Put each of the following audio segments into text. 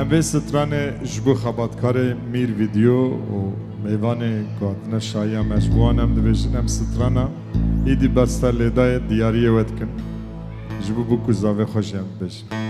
به ستران جبو خباتکار میر ویدیو و میوان گاتنا شایی مجبوانم دویجنم سترانا ایدی برستر لیدای دیاریه ود کن جبو بو کزاوه خوشیم بشن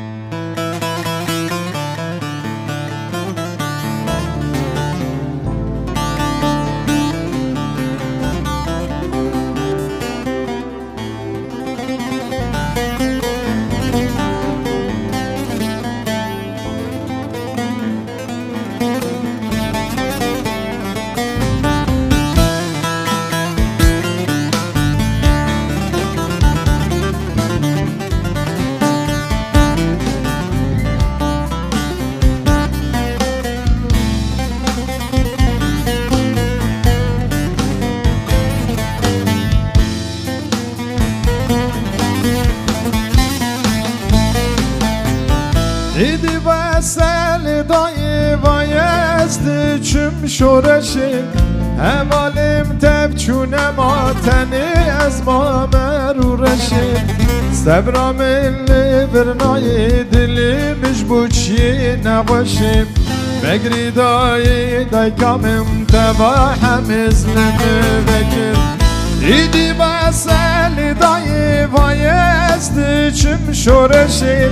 ایدی وصل دای وایست چم شورشی همالم تب چونم آتنی از ما مرورشی صبرام اللي برنای دلی مجبوچی نباشی مگری دای کامم تبا همزلم بکر ایدی وصل دای وایست چم شورشی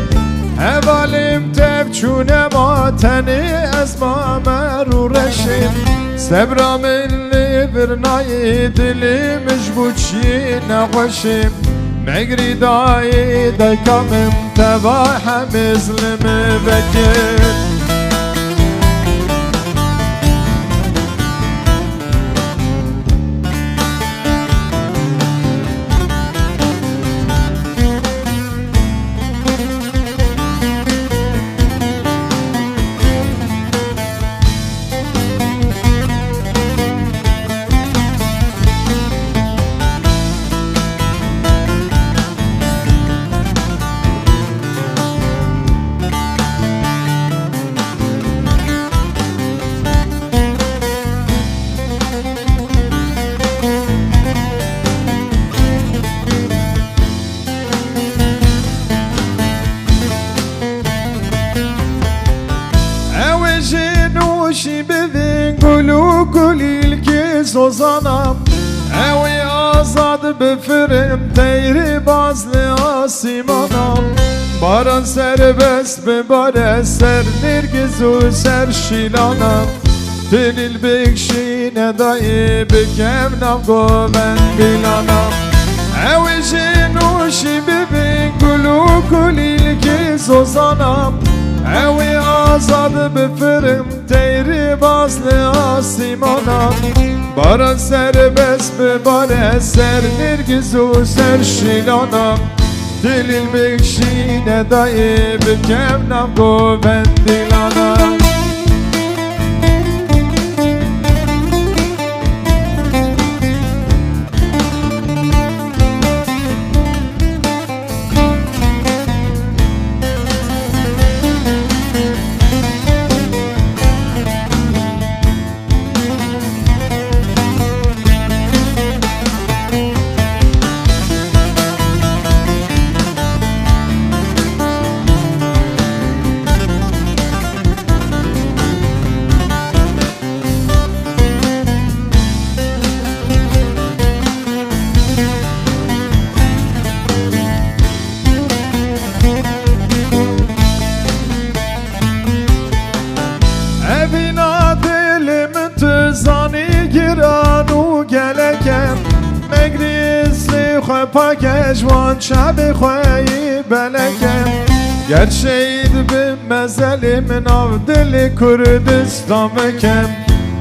هوالم تب چونم آتنی از ما مرورشیم صبرام اللي برنای دلی مجبوچی نقوشیم مگری دای کامم تبا همزلم بکر نوشی ببین گلو گلیل که سوزانم اوی آزاد بفرم تیر بازل آسیمانم باران سر بس بباره سر نرگز و سر شیلانم دلیل بکشی ندایی بکم نم گوبن بیلانم اوی نوشی ببین گلو گلیل که سوزانم اوی آزاد بفرم تیر بازل آسیمانم باران سر بس بباره سر نرگز و سر شیلانم دلیل بکشی ندایی بکم نم گوبن دیلانم زانی گرانو گلکم مگریزی خواه پاکش وان شب خواهی بلکم گر شید به مزل من آو دل کردستان بکم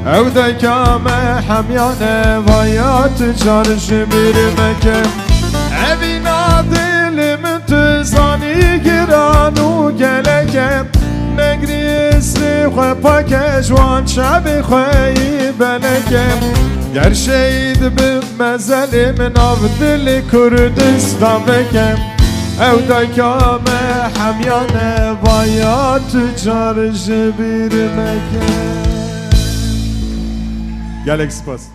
او دکام همیانه وایات جارش بیر مکم اوینا دل من تو زانی گرانو گلکم مگریزی خواه پاکش وان شب خواهی بلکم گر شید به مزل من آو دل کردستان بکم او دکامه همیانه بایا تجار جبیر مکه گلک سپاس